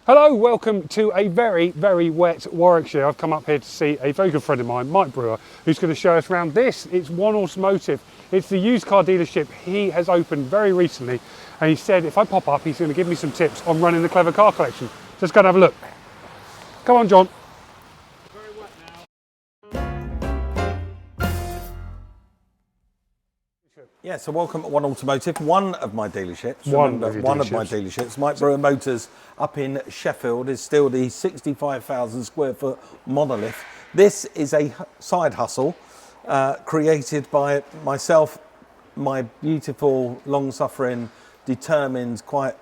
Hello, welcome to a very, very wet Warwickshire. I've come up here to see a very good friend of mine, Mike Brewer, who's going to show us around this. It's One Automotive. It's the used car dealership he has opened very recently, and he said if I pop up, he's going to give me some tips on running the clever car collection. Let's go and have a look. Come on, John. Very wet now. Yeah, so welcome to One Automotive, one of my dealerships. One of my dealerships. Mike Brewer Motors up in Sheffield is still the 65,000 square foot monolith. This is a side hustle created by myself, my beautiful, long-suffering, determined, quite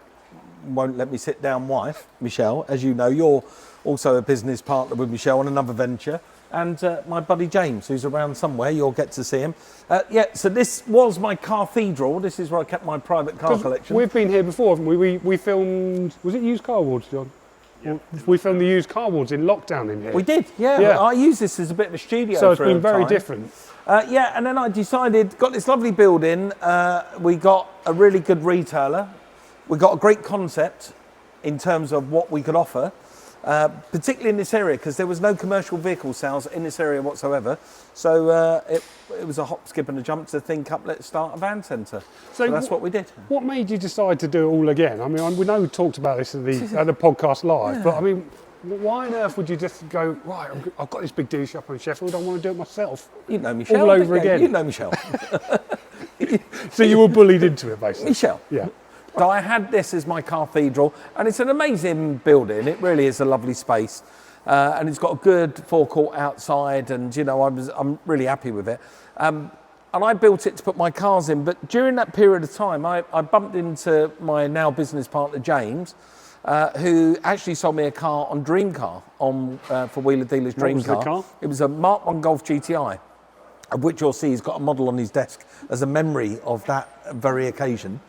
won't let me sit down wife, Michelle. As you know, you're also a business partner with Michelle on another venture. And my buddy James, who's around somewhere, you'll get to see him. So this was my cathedral. This is where I kept my private car collection. We've been here before, haven't we? We filmed, was it used car awards, John? Yeah. We filmed the used car awards in lockdown in here. We did, yeah. I use this as a bit of a studio. So it's been very different. Yeah, and then I decided, got this lovely building. We got a really good retailer. We got a great concept in terms of what we could offer. Particularly in this area, because there was no commercial vehicle sales in this area whatsoever. So it was a hop, skip and a jump to think up, let's start a van centre. So that's what we did. What made you decide to do it all again? I mean, we know we talked about this at the podcast live, but I mean, why on earth would you just go, right, I've got this big dealership in Sheffield, I want to do it myself? You know Michelle. All over again. You know Michelle. So you were bullied into it, basically? Michelle. Yeah. So I had this as my cathedral, and it's an amazing building. It really is a lovely space, and it's got a good forecourt outside, and you know I'm really happy with it. And I built it to put my cars in, but during that period of time, I bumped into my now business partner James, who actually sold me a car on Dream Car for Wheeler Dealers Dream Car. What was the car? It was a Mark 1 Golf GTI, of which you'll see he's got a model on his desk as a memory of that very occasion.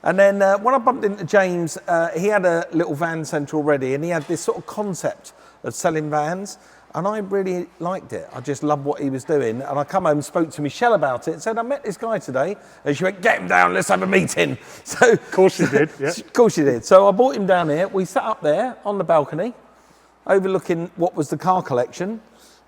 And then when I bumped into James, he had a little van centre already, and he had this sort of concept of selling vans, and I really liked it. I just loved what he was doing. And I come home and spoke to Michelle about it and said, I met this guy today. And she went, get him down, let's have a meeting. So, of course she did, yeah. Of course she did. So I brought him down here. We sat up there on the balcony, overlooking what was the car collection.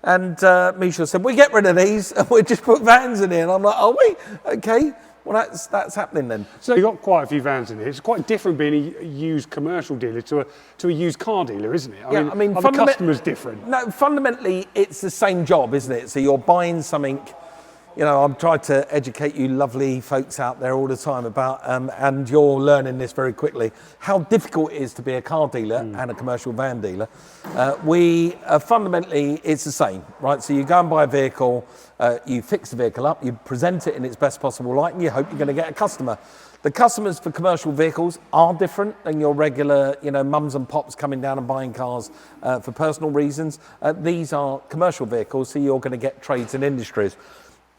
And Michelle said, we get rid of these and we just put vans in here. And I'm like, oh, wait, okay. Well, that's happening then. So you've got quite a few vans in here. It's quite different being a used commercial dealer to a used car dealer, isn't it? I mean, are the customers different? No, fundamentally, it's the same job, isn't it? So you're buying something. You know, I'm trying to educate you lovely folks out there all the time about, and you're learning this very quickly, how difficult it is to be a car dealer and a commercial van dealer. Fundamentally, it's the same, right? So you go and buy a vehicle, you fix the vehicle up, you present it in its best possible light, and you hope you're going to get a customer. The customers for commercial vehicles are different than your regular, you know, mums and pops coming down and buying cars for personal reasons. These are commercial vehicles, so you're going to get trades and industries.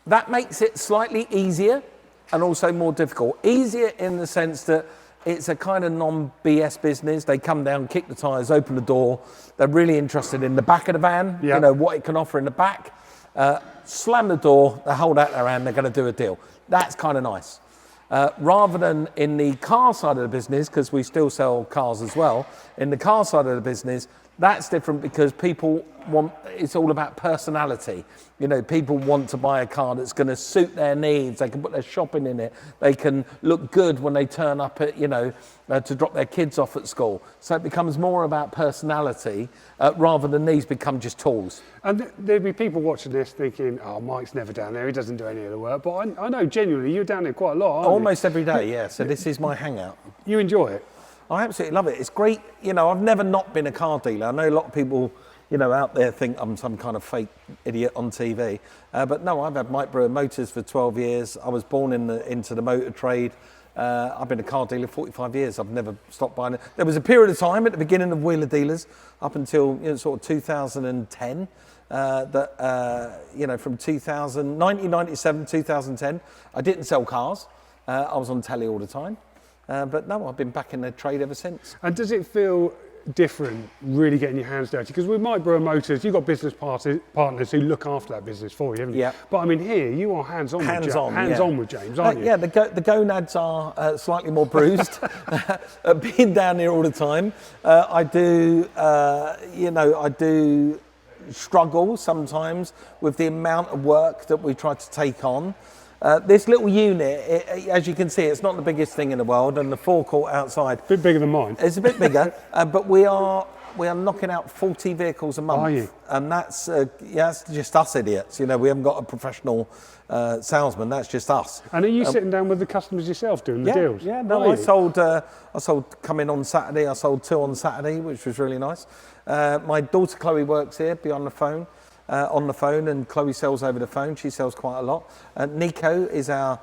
That makes it slightly easier and also more difficult. Easier in the sense that it's a kind of non-BS business. They come down, kick the tyres, open the door. They're really interested in the back of the van, you know, what it can offer in the back. Slam the door, they hold out their hand, they're going to do a deal. That's kind of nice. Rather than in the car side of the business, because we still sell cars as well, in the car side of the business, that's different because people want, it's all about personality. You know, people want to buy a car that's going to suit their needs. They can put their shopping in it. They can look good when they turn up at, you know, to drop their kids off at school. So it becomes more about personality rather than these become just tools. And there'd be people watching this thinking, oh, Mike's never down there. He doesn't do any of the work. But I know genuinely you're down there quite a lot, aren't you? Almost every day, yeah. So this is my hangout. You enjoy it? I absolutely love it. It's great. You know, I've never not been a car dealer. I know a lot of people, you know, out there think I'm some kind of fake idiot on TV. But no, I've had Mike Brewer Motors for 12 years. I was born into the motor trade. I've been a car dealer 45 years. I've never stopped buying it. There was a period of time at the beginning of Wheeler Dealers, up until, you know, sort of 2010, you know, from 1997, 2010, I didn't sell cars. I was on telly all the time. But no, I've been back in the trade ever since. And does it feel different really getting your hands dirty? Because with Mike Brewer Motors, you've got business partners who look after that business for you, haven't you? Yeah. But I mean, here you are hands-on with James, aren't you? Yeah, the gonads are slightly more bruised. Being down here all the time, I do struggle sometimes with the amount of work that we try to take on. This little unit, as you can see, it's not the biggest thing in the world, and the forecourt outside, A bit bigger than mine. it's a bit bigger, but we are knocking out 40 vehicles a month. Are you? And that's just us idiots. You know, we haven't got a professional salesman. That's just us. And are you sitting down with the customers yourself doing the deals? Yeah, no, Are I you? sold come in on Saturday. I sold 2 on Saturday, which was really nice. My daughter Chloe works here, on the phone, and Chloe sells over the phone. She sells quite a lot. Nico is our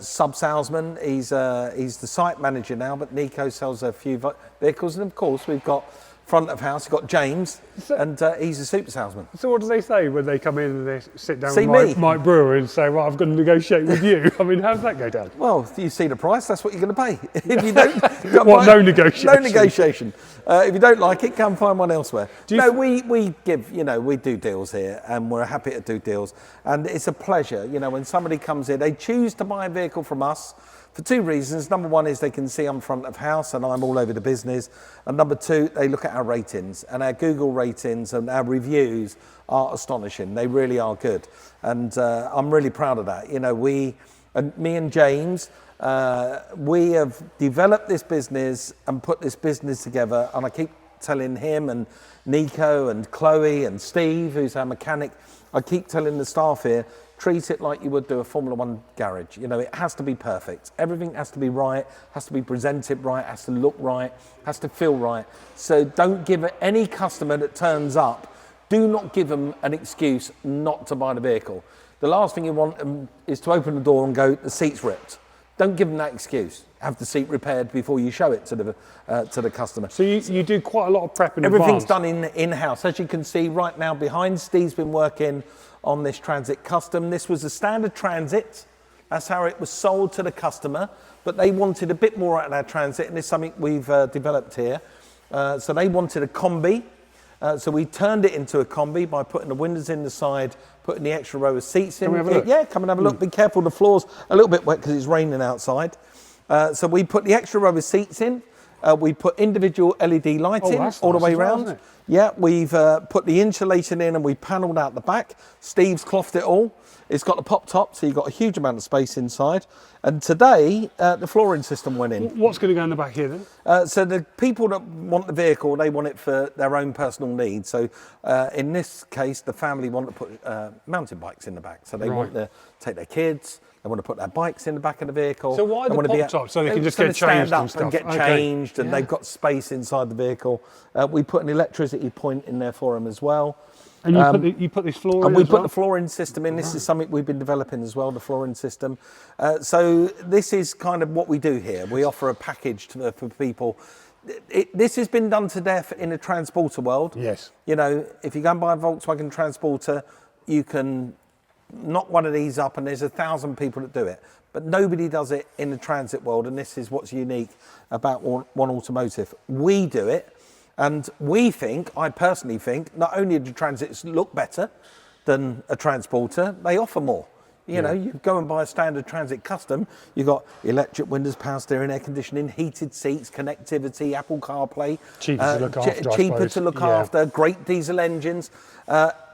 sub salesman. He's the site manager now, but Nico sells a few vehicles, and of course we've got front of house. We've got James, and he's a super salesman. So what do they say when they come in and they sit down See with me. Mike Brewer and say, right, I've got to negotiate with you? I mean, how does that go down? Well, if you see the price, that's what you're going to pay. If you don't, What, no negotiation? No negotiation. If you don't like it, go and find one elsewhere. We do deals here, and we're happy to do deals. And it's a pleasure, when somebody comes in, they choose to buy a vehicle from us for 2 reasons. Number 1 is they can see I'm front of house and I'm all over the business. And number 2, they look at our ratings, and our Google ratings and our reviews are astonishing. They really are good. And I'm really proud of that. Me and James, we have developed this business and put this business together. And I keep telling him and Nico and Chloe and Steve, who's our mechanic, I keep telling the staff here, treat it like you would do a Formula One garage. It has to be perfect. Everything has to be right, has to be presented right, has to look right, has to feel right. So don't give any customer that turns up, do not give them an excuse not to buy the vehicle. The last thing you want them is to open the door and go, the seat's ripped. Don't give them that excuse. Have the seat repaired before you show it to the customer. So you do quite a lot of prep in Everything's advance. done in-house. As you can see right now behind, Steve's been working on this Transit Custom. This was a standard Transit. That's how it was sold to the customer, but they wanted a bit more out of our Transit, and it's something we've developed here. So they wanted a combi. So we turned it into a combi by putting the windows in the side, putting the extra row of seats in. Can we have a look? Yeah, come and have a look. Be careful, the floor's a little bit wet because it's raining outside. So we put the extra row of seats in. We put individual LED lighting all the way around. Yeah, we've put the insulation in and we panelled out the back. Steve's clothed it all. It's got the pop top, so you've got a huge amount of space inside. And today, the flooring system went in. What's going to go in the back here then? So the people that want the vehicle, they want it for their own personal needs. So in this case, the family want to put mountain bikes in the back. So they want to take their kids. They want to put their bikes in the back of the vehicle. So why the pop top? So they can just get changed and stuff. And get changed, and they've got space inside the vehicle. We put an electricity point in there for them as well. And you put this floor in and we as put well? the flooring system in. This is something we've been developing as well, the flooring system. So this is kind of what we do here. We offer a package for people. This has been done to death in the transporter world. Yes. If you go and buy a Volkswagen Transporter, you can knock one of these up and there's 1,000 people that do it. But nobody does it in the transit world, and this is what's unique about One Automotive. We do it, and I personally think, not only do transits look better than a transporter, they offer more. You go and buy a standard Transit Custom, you've got electric windows, power steering, air conditioning, heated seats, connectivity, Apple CarPlay. Cheaper to look after, great diesel engines.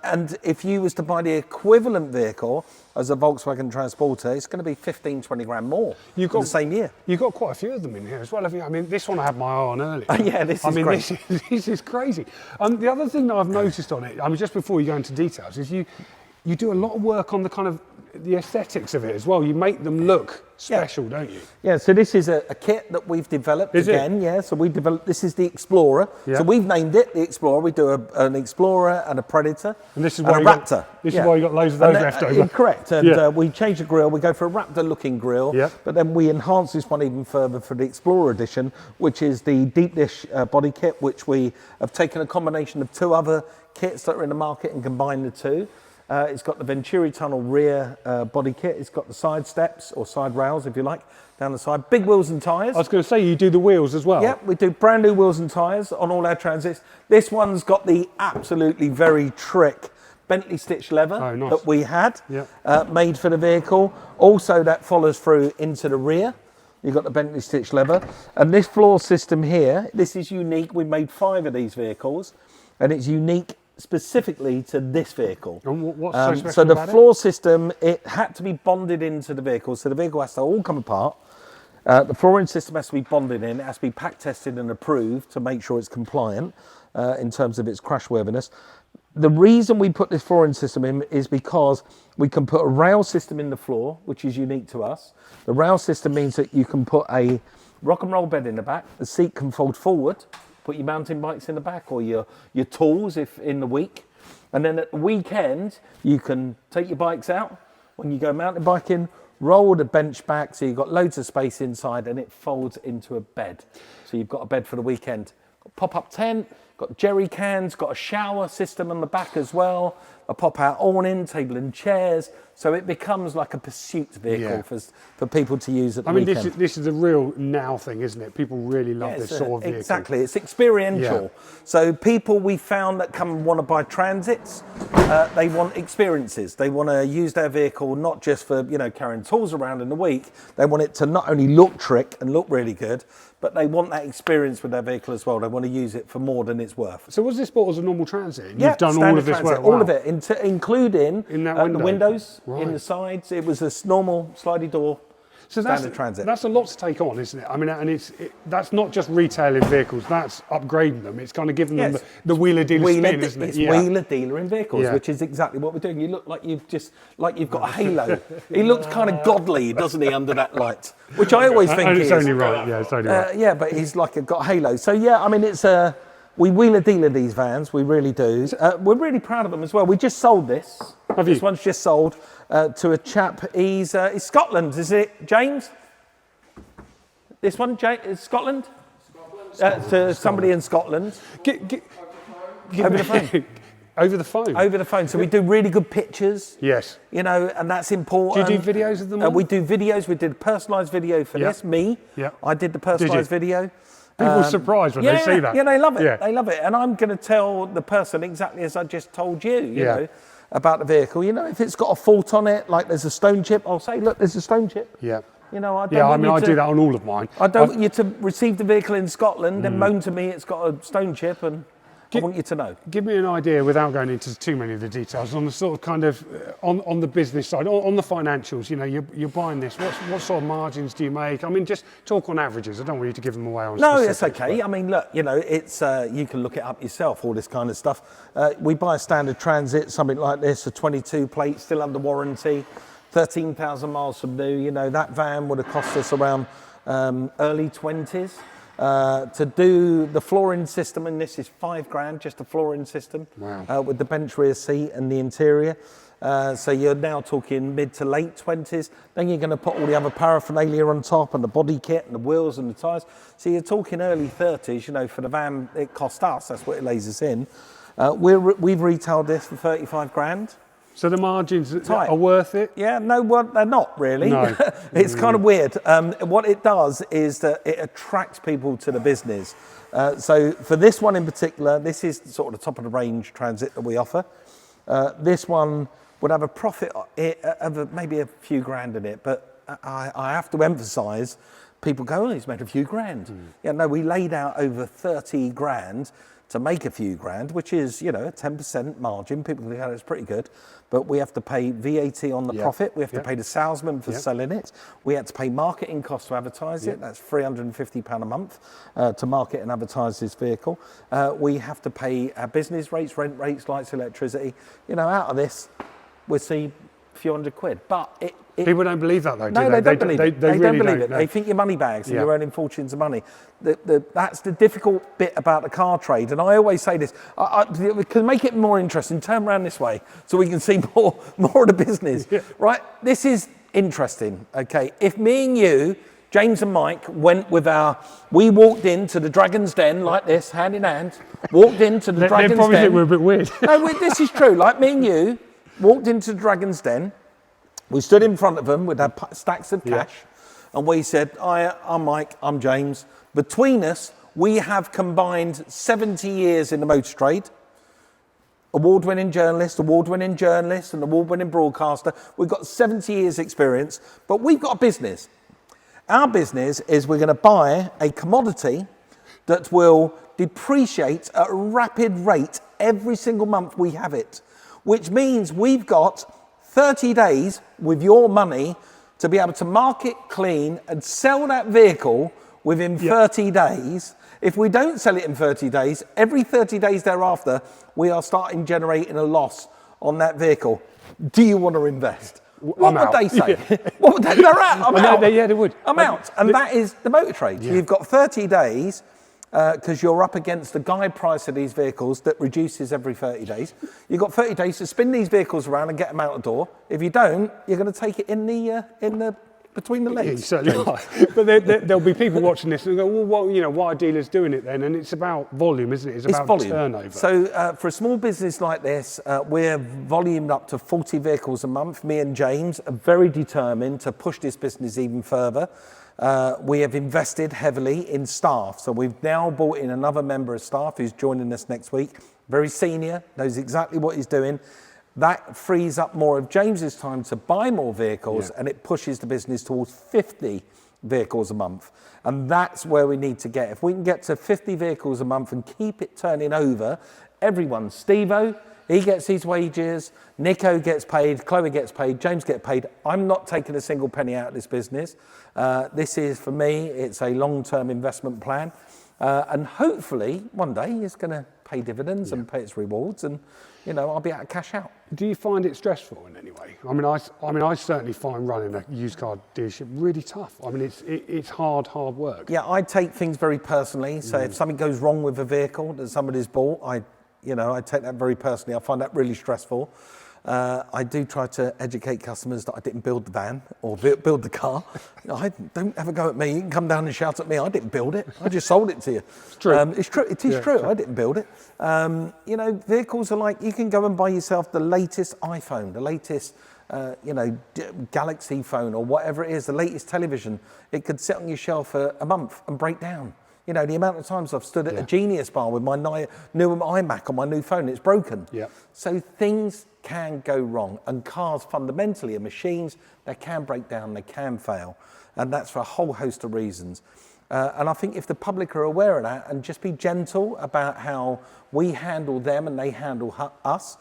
And if you was to buy the equivalent vehicle as a Volkswagen Transporter, it's going to be 15, 20 grand more in the same year. You've got quite a few of them in here as well, haven't you? I mean, this one I had my eye on earlier. Yeah, this is great. This is crazy. The other thing that I've noticed on it, just before you go into details, is you do a lot of work on the kind of the aesthetics of it as well. You make them look special, don't you? Yeah, so this is a kit that we've developed again. Yeah, so we developed, this is the Explorer. Yeah. So we've named it the Explorer. We do an Explorer and a Predator and this is and why a Raptor. This is why you got loads of those left over. Correct, and we changed the grille. We go for a Raptor looking grille, but then we enhance this one even further for the Explorer edition, which is the deep dish body kit, which we have taken a combination of 2 other kits that are in the market and combined the 2. It's got the Venturi tunnel rear body kit. It's got the side steps or side rails, if you like, down the side. Big wheels and tyres. I was going to say, you do the wheels as well. Yep, we do brand new wheels and tyres on all our Transits. This one's got the absolutely very trick Bentley stitched leather that we had made for the vehicle. Also, that follows through into the rear. You've got the Bentley stitched leather. And this floor system here, this is unique. We made 5 of these vehicles, and it's unique specifically to this vehicle. And what's so special so the about floor system, it had to be bonded into the vehicle, so the vehicle has to all come apart. The flooring system has to be bonded in, it has to be pack tested and approved to make sure it's compliant in terms of its crash worthiness. The reason we put this flooring system in is because we can put a rail system in the floor, which is unique to us. The rail system means that you can put a rock and roll bed in the back, the seat can fold forward, put your mountain bikes in the back or your tools if in the week. And then at the weekend, you can take your bikes out when you go mountain biking, roll the bench back so you've got loads of space inside and it folds into a bed. So you've got a bed for the weekend. Pop-up tent, got jerry cans, got a shower system on the back as well, a pop-out awning, table and chairs. So it becomes like a pursuit vehicle for people to use at the weekend. I mean, this is a real now thing, isn't it? People really love this sort of vehicle. Exactly, it's experiential. Yeah. So people we found that come and want to buy Transits, they want experiences. They want to use their vehicle not just for carrying tools around in the week. They want it to not only look trick and look really good, but they want that experience with their vehicle as well. They want to use it for more than it's worth. So was this bought as a normal Transit? Yeah, you've done all of this Transit, work? Wow. All of it, including in that the windows, right. in the sides. It was a normal slidey door. So standard Transit. That's a lot to take on, isn't it? I mean, and that's not just retailing vehicles, that's upgrading them. It's kind of giving them the wheeler dealer spin, isn't it? It's wheeler dealer in vehicles, which is exactly what we're doing. You look like you've got a halo. He looks kind of godly, doesn't he, under that light? Which I always think and he is. Only right. Yeah, it's only right. Yeah, but he's got a halo. So yeah, I mean, it's we wheeler dealer these vans, we really do. We're really proud of them as well. We just sold this. Have you? This one's just sold to a chap. He's Scotland, is it, James? This one, is Scotland? To somebody in Scotland. Over the phone. Over the phone? Over the phone. So we do really good pictures. Yes. And that's important. Do you do videos of them all? We do videos. We did a personalised video for this. Me. Yeah. I did the personalised video. People are surprised when they see that. Yeah, they love it. Yeah. They love it. And I'm going to tell the person exactly as I just told you, you know, about the vehicle. If it's got a fault on it, like there's a stone chip, I'll say, look, there's a stone chip. Yeah. I don't I do that on all of mine. I don't want you to receive the vehicle in Scotland and moan to me it's got a stone chip, and I want you to know. Give me an idea, without going into too many of the details, on the sort of kind of on the business side, on the financials. You're buying this. What sort of margins do you make? I mean, just talk on averages. I don't want you to give them away on. No, it's okay. I mean, look, it's you can look it up yourself. All this kind of stuff. We buy a standard Transit, something like this, a 22 plate, still under warranty. 13,000 miles from new, that van would have cost us around early 20s. To do the flooring system, and this is $5,000, just a flooring system. Wow. With the bench rear seat and the interior. So you're now talking mid to late 20s. Then you're going to put all the other paraphernalia on top and the body kit and the wheels and the tyres. So you're talking early 30s, for the van it cost us, that's what it lays us in. We've retailed this for $35,000. So the margins are worth it? Yeah, no, well, they're not really. No. It's kind of weird. What it does is that it attracts people to the business. So for this one in particular, this is sort of the top of the range Transit that we offer. This one would have a profit of maybe a few grand in it, but I have to emphasise, people go, he's made a few grand. Yeah, no, we laid out over 30 grand to make a few grand, which is, a 10% margin. People think, it's pretty good. But we have to pay VAT on the profit. We have to pay the salesman for selling it. We had to pay marketing costs to advertise it. That's £350 a month to market and advertise this vehicle. We have to pay our business rates, rent rates, lights, electricity. Out of this, we'll see a few £100. But people don't believe that, though, do they? they? They don't believe it. They really don't believe it. No. They think you're money bags and you're earning fortunes of money. That's the difficult bit about the car trade. And I always say this, we can make it more interesting, turn around this way so we can see more of the business. Right? This is interesting, okay? If me and you, James and Mike, we walked into the Dragon's Den like this, hand in hand, walked into the Dragon's Den. They probably think we're a bit weird. No, this is true. Like me and you, walked into Dragon's Den. We stood in front of them with our stacks of cash, and we said, I'm Mike, I'm James. Between us, we have combined 70 years in the motor trade. Award-winning journalist, and award-winning broadcaster. We've got 70 years experience, but we've got a business. Our business is we're going to buy a commodity that will depreciate at a rapid rate every single month we have it, which means we've got 30 days with your money to be able to market clean and sell that vehicle within 30 days. If we don't sell it in 30 days, every 30 days thereafter, we are starting generating a loss on that vehicle. Do you want to invest? What would they say? What would they? They're out. I'm out. Yeah, they would. I'm out. And that is the motor trade. So you've got 30 days because you're up against the guide price of these vehicles that reduces every 30 days. You've got 30 days to spin these vehicles around and get them out the door. If you don't, you're going to take it in the between the legs. You certainly are. But there'll be people watching this and go, well, why are dealers doing it then? And it's about volume, isn't it? It's about volume. Turnover. So for a small business like this, we're volumed up to 40 vehicles a month. Me and James are very determined to push this business even further. We have invested heavily in staff. So we've now brought in another member of staff who's joining us next week. Very senior, knows exactly what he's doing. That frees up more of James's time to buy more vehicles, and it pushes the business towards 50 vehicles a month. And that's where we need to get. If we can get to 50 vehicles a month and keep it turning over, everyone, Steve-O, he gets his wages, Nico gets paid, Chloe gets paid, James gets paid. I'm not taking a single penny out of this business. This is, for me, it's a long-term investment plan. And hopefully, one day, it's going to pay dividends and pay its rewards, and I'll be able to cash out. Do you find it stressful in any way? I certainly find running a used car dealership really tough. It's hard work. Yeah, I take things very personally. So if something goes wrong with a vehicle that somebody's bought, I take that very personally. I find that really stressful. I do try to educate customers that I didn't build the van or build the car. Don't have a go at me. You can come down and shout at me. I didn't build it. I just sold it to you. It's true. It's true. It is true. I didn't build it. Vehicles are like, you can go and buy yourself the latest iPhone, the latest, Galaxy phone or whatever it is, the latest television. It could sit on your shelf for a month and break down. The amount of times I've stood at a Genius bar with my new iMac on my new phone, it's broken. Yeah. So things can go wrong, and cars fundamentally are machines. They can break down, they can fail, and that's for a whole host of reasons. And I think if the public are aware of that and just be gentle about how we handle them and they handle us,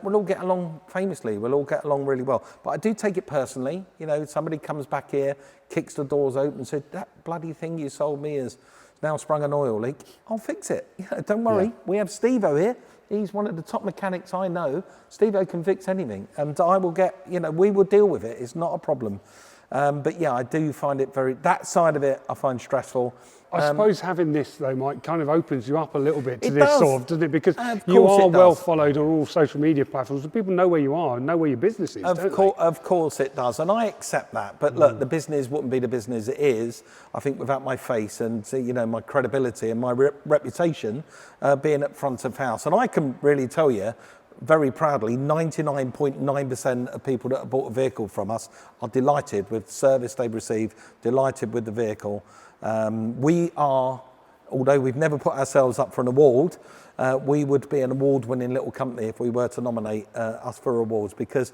we'll all get along famously. We'll all get along really well. But I do take it personally. Somebody comes back here, kicks the doors open and said, that bloody thing you sold me is now sprung an oil leak. I'll fix it. Don't worry. Yeah. We have Steve-O here. He's one of the top mechanics I know. Steve-O can fix anything. And I will we will deal with it. It's not a problem. But yeah, I do find it that side of it I find stressful. I suppose having this, though, Mike, kind of opens you up a little bit to it this does. sort of, doesn't it? Because you are well followed on all social media platforms, and people know where you are and know where your business is, Of course it does, and I accept that. But look, the business wouldn't be the business it is, I think, without my face and my credibility and my reputation being at front of house. And I can really tell you, very proudly, 99.9% of people that have bought a vehicle from us are delighted with the service they've received, delighted with the vehicle. We are, although we've never put ourselves up for an award, we would be an award-winning little company if we were to nominate us for awards, because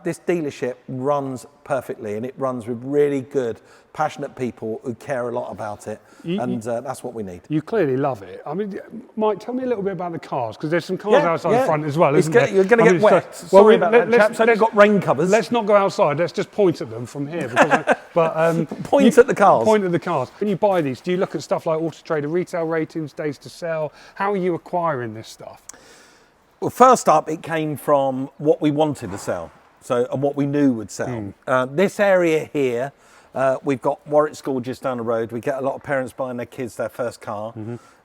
this dealership runs perfectly, and it runs with really good, passionate people who care a lot about it, and that's what we need. You clearly love it. Mike, tell me a little bit about the cars, because there's some cars outside the front as well, isn't there? You're going to get wet. Sorry about that, chaps. They've got rain covers. Let's not go outside. Let's just point at them from here. Point at the cars. Point at the cars. When you buy these, do you look at stuff like Auto Trader retail ratings, days to sell? How are you acquiring this stuff? Well, first up, it came from what we wanted to sell, and what we knew would sell. This area here, we've got Warwick School just down the road. We get a lot of parents buying their kids their first car.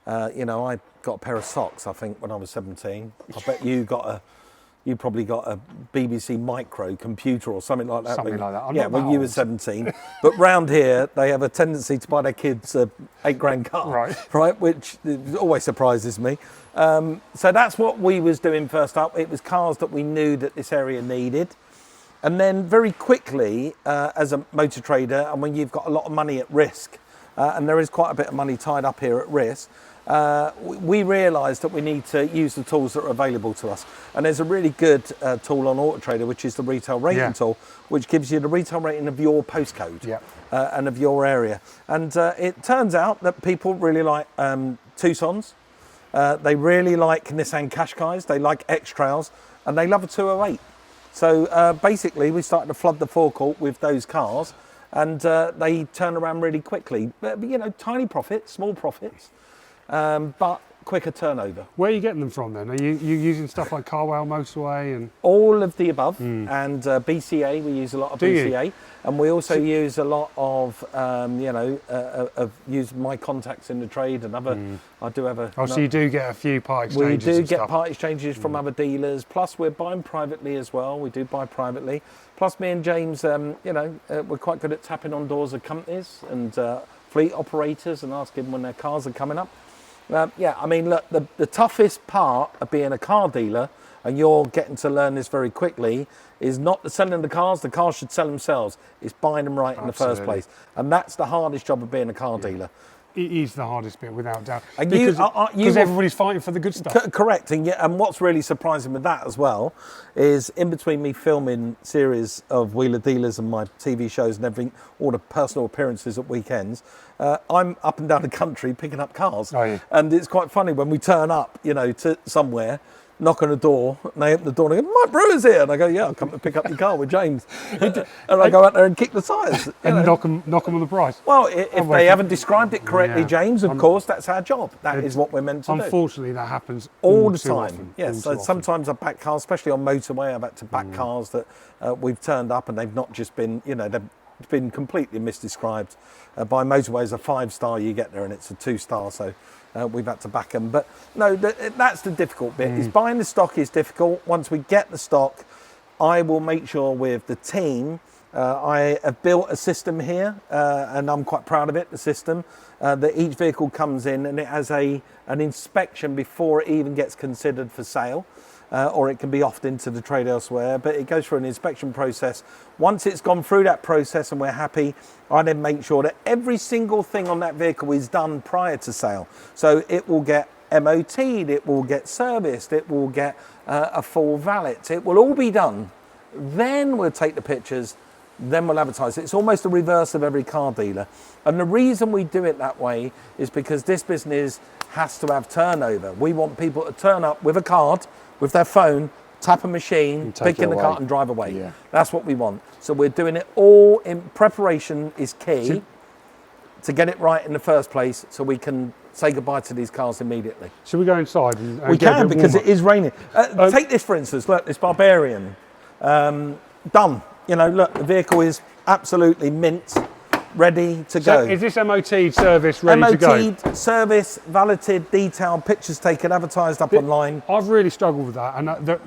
I got a pair of socks, I think, when I was 17. I bet you got you probably got a BBC Micro computer or something like that. Something like that. I'm yeah, not when that you were old. 17. But round here, they have a tendency to buy their kids a £8,000 car, Right. which always surprises me. So that's what we was doing first up. It was cars that we knew that this area needed. And then very quickly, as a motor trader, and when you've got a lot of money at risk, and there is quite a bit of money tied up here at risk, we realised that we need to use the tools that are available to us. And there's a really good tool on Auto Trader, which is the retail rating tool, which gives you the retail rating of your postcode and of your area. And it turns out that people really like Tucson's, they really like Nissan Qashqai's, they like X-Trails, and they love a 208. So basically, we started to flood the forecourt with those cars, and they turn around really quickly. But you know, tiny profits, small profits, but quicker turnover. Where are you getting them from then? Are you using stuff like Carwell Motorway and all of the above? And BCA, we use a lot of BCA, and we also use a lot of use my contacts in the trade and other. I do have a. Oh, so you do get a few part exchanges. We do get part exchanges from other dealers. Plus, we're buying privately as well. We do buy privately. Plus, me and James, we're quite good at tapping on doors of companies and fleet operators and asking when their cars are coming up. I mean, look, the toughest part of being a car dealer, and you're getting to learn this very quickly, is not the selling the cars should sell themselves. It's buying them right in the first place. And that's the hardest job of being a car dealer. It is the hardest bit, without doubt. And because everybody's fighting for the good stuff. Correct. And what's really surprising with that as well is in between me filming series of Wheeler Dealers and my TV shows and everything, all the personal appearances at weekends, I'm up and down the country picking up cars. Oh, yeah. And it's quite funny when we turn up, to somewhere, knock on a door, and they open the door and they go, "Mike Brewer's here." And I go, "Yeah, I'll come to pick up your car with James." And I go out there and kick the tyres. And knock them on the price. Well, if they haven't described it correctly, James, of course, that's our job. That is what we're meant to do. Unfortunately, that happens all the too time. often. Yes, so sometimes I back cars, especially on motorway, I've had to back cars that we've turned up and they've not just been, they've been completely misdescribed. By motorways, a 5-star, you get there and it's a 2-star, so we've had to back them. But no, that's the difficult bit. Is buying the stock is difficult. Once we get the stock, I will make sure with the team, I have built a system here, and I'm quite proud of it, the system, that each vehicle comes in and it has an inspection before it even gets considered for sale. Or it can be offed into the trade elsewhere, but it goes through an inspection process. Once it's gone through that process and we're happy, I then make sure that every single thing on that vehicle is done prior to sale. So it will get MOT'd, it will get serviced, it will get a full valet, it will all be done. Then we'll take the pictures, then we'll advertise it. It's almost the reverse of every car dealer. And the reason we do it that way is because this business has to have turnover. We want people to turn up with a card, with their phone, tap a machine, pick in the car and drive away. Yeah. That's what we want. So we're doing it all in preparation is key to get it right in the first place so we can say goodbye to these cars immediately. Should we go inside? And we can because it is raining. Take this for instance, look, this Barbarian, done. Look, the vehicle is absolutely mint, ready to go. Is this MOT service ready to go? MOT service, valeted, detailed, pictures taken, advertised up online. I've really struggled with that, and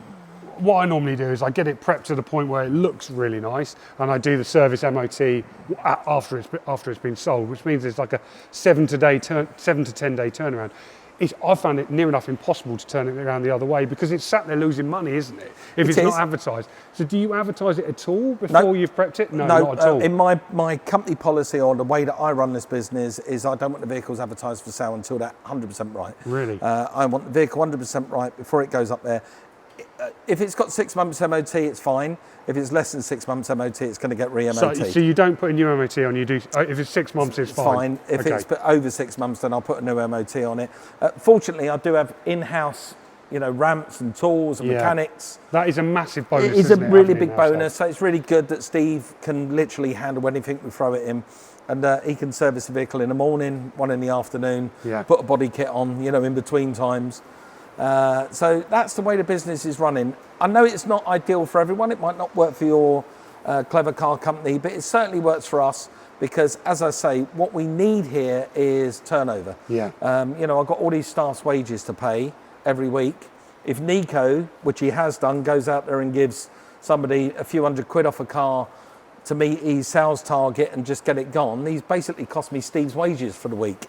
what I normally do is I get it prepped to the point where it looks really nice, and I do the service MOT after it's been sold, which means it's like a 7 to 10 day turnaround. I found it near enough impossible to turn it around the other way because it's sat there losing money, isn't it? If it's not advertised. So do you advertise it at all before you've prepped it? No, not at all. In my company policy or the way that I run this business is I don't want the vehicles advertised for sale until they're 100% right. Really? I want the vehicle 100% right before it goes up there. If it's got 6 months MOT, it's fine. If it's less than 6 months MOT, it's going to get re-MOT. So you don't put a new MOT on, you do, if it's 6 months, it's fine? If it's over 6 months, then I'll put a new MOT on it. Fortunately, I do have in-house, ramps and tools and mechanics. That is a massive bonus. It is a really big bonus. So it's really good that Steve can literally handle anything we throw at him. And he can service the vehicle in the morning, one in the afternoon, put a body kit on, in between times. So that's the way the business is running. I know it's not ideal for everyone. It might not work for your clever car company, but it certainly works for us because, as I say, what we need here is turnover. I've got all these staff's wages to pay every week. if Nico, which he has done, goes out there and gives somebody a few £100 off a car to meet his sales target and just get it gone, he's basically cost me Steve's wages for the week.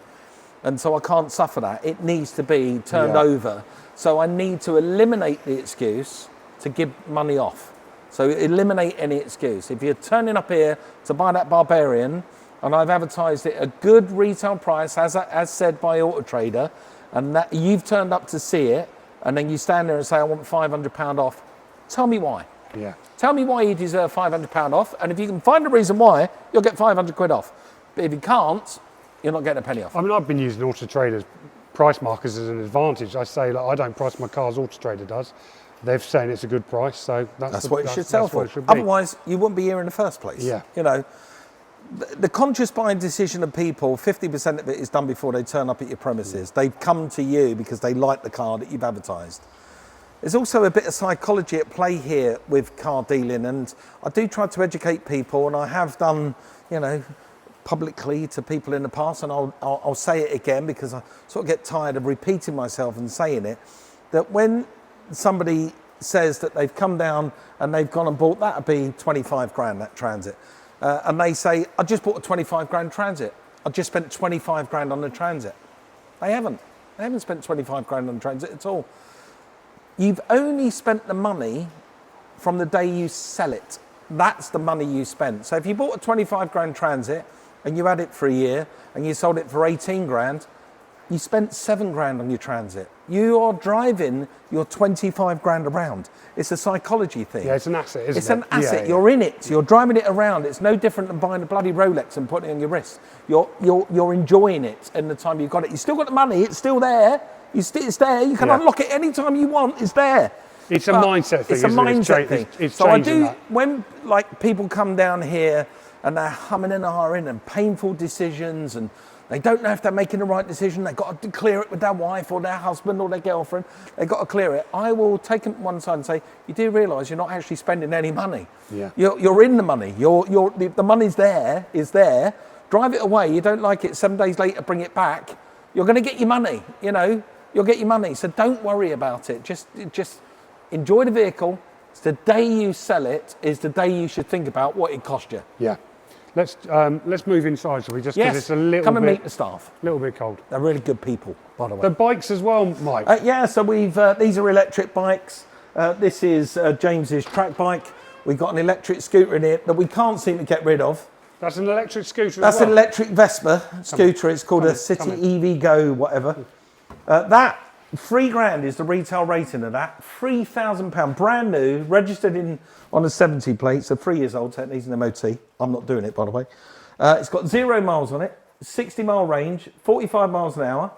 And so I can't suffer that. It needs to be turned over. So I need to eliminate the excuse to give money off. So eliminate any excuse. If you're turning up here to buy that Barbarian, and I've advertised it a good retail price, as said by Auto Trader, and that you've turned up to see it, and then you stand there and say, I want £500 off, tell me why. Yeah. Tell me why you deserve £500 off, and if you can find a reason why, you'll get £500 off. But if you can't, you're not getting a penny off. I mean, I've been using Auto Trader's price markers as an advantage. I say, like, I don't price my cars, Auto Trader does. They're saying it's a good price, so that's what it should sell for. Otherwise, you wouldn't be here in the first place. Yeah. You know, the conscious buying decision of people, 50% of it is done before they turn up at your premises. They've come to you because they like the car that you've advertised. There's also a bit of psychology at play here with car dealing, and I do try to educate people, and I have done, you know, publicly to people in the past, and I'll say it again because I sort of get tired of repeating myself and saying it, that when somebody says that they've come down and they've gone and bought, that'd be 25 grand, that Transit, and they say, I just bought a 25 grand Transit, I just spent 25 grand on the Transit. They haven't spent 25 grand on the Transit at all. You've only spent the money from the day you sell it. That's the money you spent. So if you bought a 25 grand Transit and you had it for a year and you sold it for 18 grand, you spent 7 grand on your Transit. You are driving your 25 grand around. It's a psychology thing. Yeah, it's an asset, isn't it? It's an asset. Yeah. You're in it. You're driving it around. It's no different than buying a bloody Rolex and putting it on your wrist. You're enjoying it in the time you've got it. You've still got the money. It's still there. It's there. You can unlock it anytime you want. It's there. It's a mindset thing. It's a mindset thing. It's so I do, that. when like people come down here and they're humming and ahhing and painful decisions and they don't know if they're making the right decision, they've got to clear it with their wife or their husband or their girlfriend, they've got to clear it. I will take them to one side and say, you do realise you're not actually spending any money. Yeah. You're in the money. The money's there, is there. Drive it away. You don't like it, 7 days later, bring it back. You're going to get your money, you know. You'll get your money. So don't worry about it. Just enjoy the vehicle. It's the day you sell it is the day you should think about what it cost you. Yeah. Let's move inside, shall we? Just because it's a little come and bit, meet the staff. A little bit cold. They're really good people, by the way. The bikes as well, Mike. Yeah, so these are electric bikes. This is James's track bike. We've got an electric scooter in here that we can't seem to get rid of. That's an electric scooter. That's as well. an electric Vespa scooter. It's called a City EV Go, whatever. That £3 is the retail rating of that. £3,000, brand new, registered on a 70 plate, so 3 years old, so it needs an MOT. I'm not doing it, by the way. It's got 0 miles on it, 60-mile range, 45 miles an hour,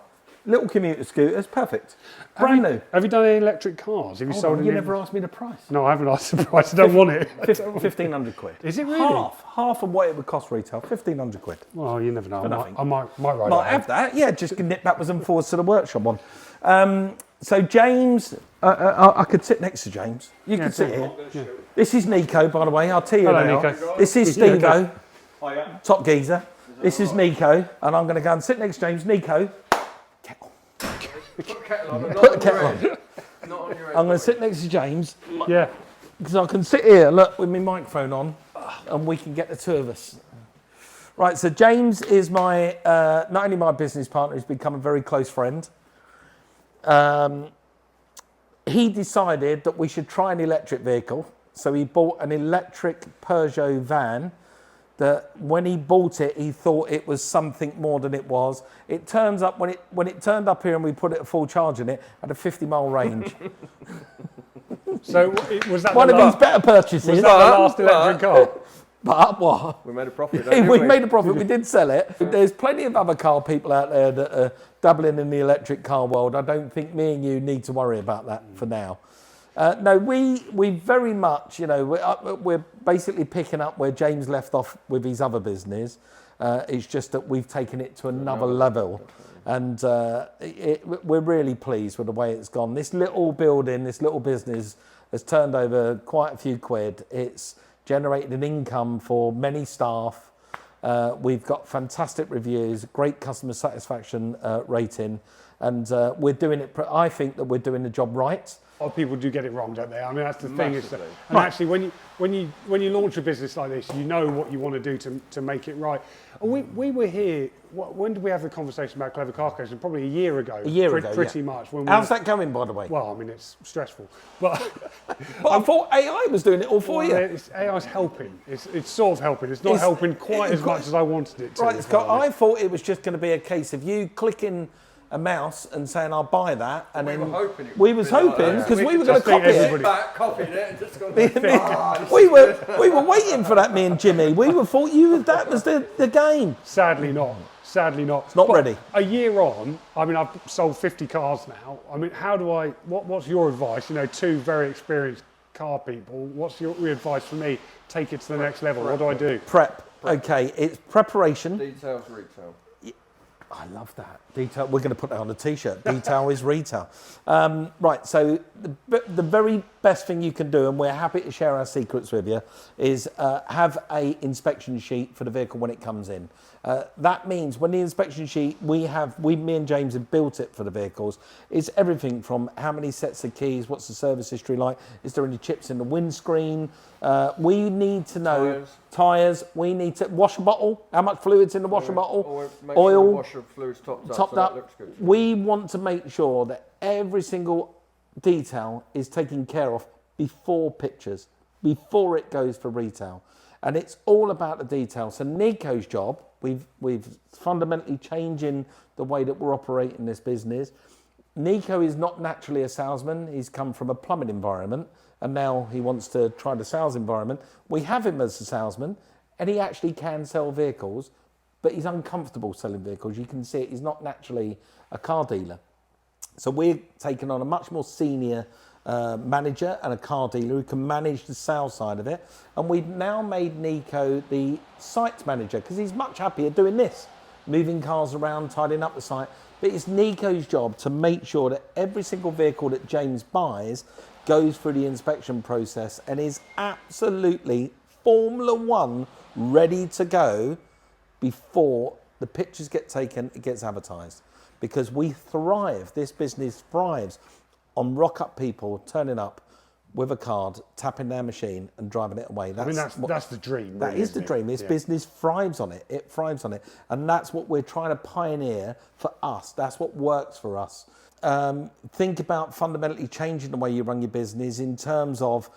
little commuter scooters, perfect. Brand new. Have you done any electric cars? Have you sold any? You never asked me the price. No, I haven't asked the price. I don't want it. 1,500 quid. Is it really? Half of what it would cost retail, 1,500 quid. Well, you never know. I might write Might have that, yeah, just nip backwards and forwards to the workshop one. So James, I could sit next to James. You could sit here. Yeah. This is Nico, by the way. I'll tell you Hello, now. Nico. This is Steve-O, top geezer. This is Nico, and I'm going to go and sit next to James. Nico, kettle. Put the kettle on. Put the kettle on. Not on your own. I'm going to sit next to James. Yeah. Because I can sit here, look, with my microphone on, and we can get the two of us. Right, so James is not only my business partner, he's become a very close friend. He decided that we should try an electric vehicle, so he bought an electric Peugeot van that when he bought it, he thought it was something more than it was. It turns up, when it turned up here and we put it at full charge in it, had a 50-mile range. So was that One of his better purchases. Was that the last electric car? But what? We made a profit. We made a profit. We did sell it. There's plenty of other car people out there that are dabbling in the electric car world. I don't think me and you need to worry about that for now. No, we very much, you know, we're basically picking up where James left off with his other business. It's just that we've taken it to another level. And we're really pleased with the way it's gone. This little building, this little business has turned over quite a few quid. It's generated an income for many staff. We've got fantastic reviews, great customer satisfaction rating. And we're doing it, I think that we're doing the job right. A lot of people do get it wrong, don't they? I mean, that's the thing. Is that, Massively. and actually, when you launch a business like this, you know what you want to do to make it right. And we were here. When did we have the conversation about Clever Car Coaching? Probably a year ago. Pretty much. When How's that going, by the way? Well, I mean, it's stressful, but I thought AI was doing it all for you. AI's helping. It's sort of helping. It's not helping quite as much as I wanted it to. Right, Scott. I thought it was just going to be a case of you clicking a mouse and saying, "I'll buy that," and We then were hoping it we would was be like hoping that. because we were I going to think copy everybody- it. Back, copied it, and just gone. We were waiting for that, me and Jimmy. We were thought that was the game. Sadly not. Sadly not. It's not But ready. A year on, I mean, I've sold 50 cars now. I mean, what's your advice? You know, two very experienced car people. What's your advice for me? Take it to the next level. What do I do? Prep. Okay, it's preparation. Details, retail. I love that. Detail. We're going to put that on a t-shirt. Detail is retail. Right, so the very best thing you can do, and we're happy to share our secrets with you, is have a inspection sheet for the vehicle when it comes in. That means when the inspection sheet me and James have built it for the vehicles, it's everything from how many sets of keys, what's the service history like, is there any chips in the windscreen, we need to know tyres, we need to wash a bottle, how much fluid's in the washer bottle, Make oil, sure the washer fluid's topped up. up, so that looks good. We want to make sure that every single detail is taken care of before pictures, before it goes for retail. And it's all about the detail. So Nico's job, we've fundamentally changing the way that we're operating this business. Nico is not naturally a salesman. He's come from a plumbing environment and now he wants to try the sales environment. We have him as a salesman and he actually can sell vehicles, but he's uncomfortable selling vehicles. You can see it, he's not naturally a car dealer. So we're taking on a much more senior manager and a car dealer who can manage the sales side of it. And we've now made Nico the site manager because he's much happier doing this, moving cars around, tidying up the site. But it's Nico's job to make sure that every single vehicle that James buys goes through the inspection process and is absolutely Formula One ready to go before the pictures get taken, it gets advertised. Because we thrive, this business thrives on rock-up people turning up with a card, tapping their machine and driving it away. That's the dream. That really, is the dream. This business thrives on it. It thrives on it. And that's what we're trying to pioneer for us. That's what works for us. Think about fundamentally changing the way you run your business in terms of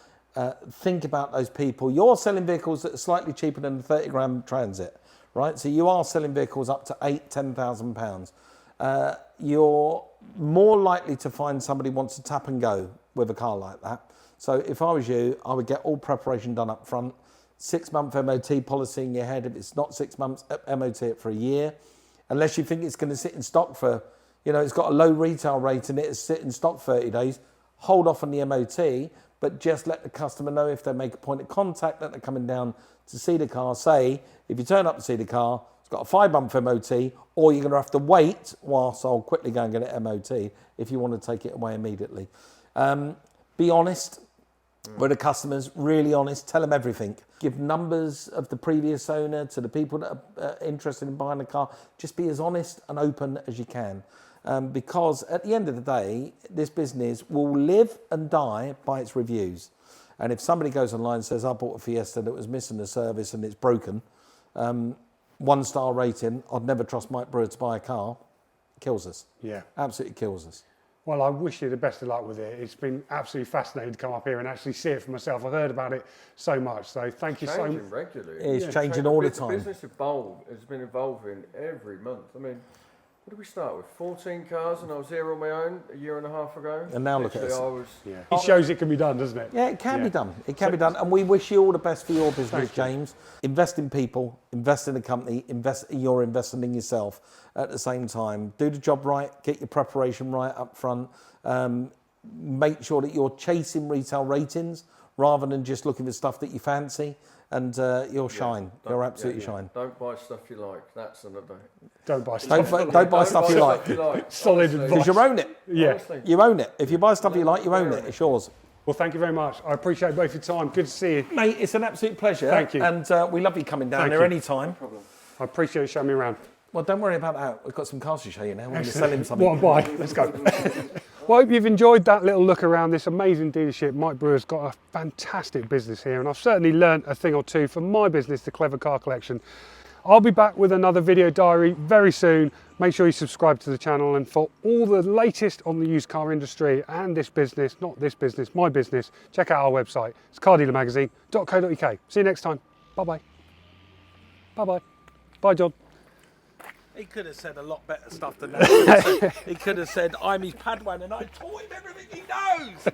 think about those people. You're selling vehicles that are slightly cheaper than the 30 grand Transit, right? So you are selling vehicles up to £8,000-10,000. You're more likely to find somebody wants to tap and go with a car like that. So if I was you, I would get all preparation done up front, 6-month MOT policy in your head. If it's not 6 months, MOT it for a year, unless you think it's going to sit in stock for, it's got a low retail rate and it'll sit in stock 30 days, hold off on the MOT, but just let the customer know if they make a point of contact that they're coming down to see the car. Say, if you turn up to see the car, it's got a 5-month MOT, or you're going to have to wait whilst I'll quickly go and get it MOT if you want to take it away immediately. Be honest with the customers, really honest, tell them everything. Give numbers of the previous owner to the people that are interested in buying a car. Just be as honest and open as you can. Because at the end of the day, this business will live and die by its reviews. And if somebody goes online and says, I bought a Fiesta that was missing the service and it's broken, 1-star rating, I'd never trust Mike Brewer to buy a car, kills us. Yeah. Absolutely kills us. Well, I wish you the best of luck with it. It's been absolutely fascinating to come up here and actually see it for myself. I've heard about it so much, so thank you so much. Changing regularly. It's changing all the time. The business has been evolving every month. I mean, what did we start with? 14 cars, and I was here on my own a year and a half ago. And now look at us. It shows it can be done, doesn't it? Yeah, it can be done. It can be done. And we wish you all the best for your business, James. Invest in people, invest in the company, you're investing in yourself at the same time. Do the job right, get your preparation right up front. Make sure that you're chasing retail ratings rather than just looking for stuff that you fancy. And you'll shine. You'll absolutely shine. Don't buy stuff you like. That's another. Don't buy stuff. Don't buy stuff you like. Solid advice. Because you own it. Yeah. Honestly. You own it. If you buy stuff you like, you own it. It's yours. Well, thank you very much. I appreciate both your time. Good to see you. Mate, it's an absolute pleasure. Thank you. And we love you coming down Thank there you. anytime. I appreciate you showing me around. Well, don't worry about that. We've got some cars to show you now. We're going to sell him something. What a buy. Let's go. Well, I hope you've enjoyed that little look around this amazing dealership. Mike Brewer's got a fantastic business here, and I've certainly learned a thing or two from my business, the Clever Car Collection. I'll be back with another video diary very soon. Make sure you subscribe to the channel, and for all the latest on the used car industry and this business, not this business, my business, check out our website. It's cardealermagazine.co.uk. See you next time. Bye-bye. Bye-bye. Bye, John. He could have said a lot better stuff than that. He could have said, I'm his Padawan and I taught him everything he knows.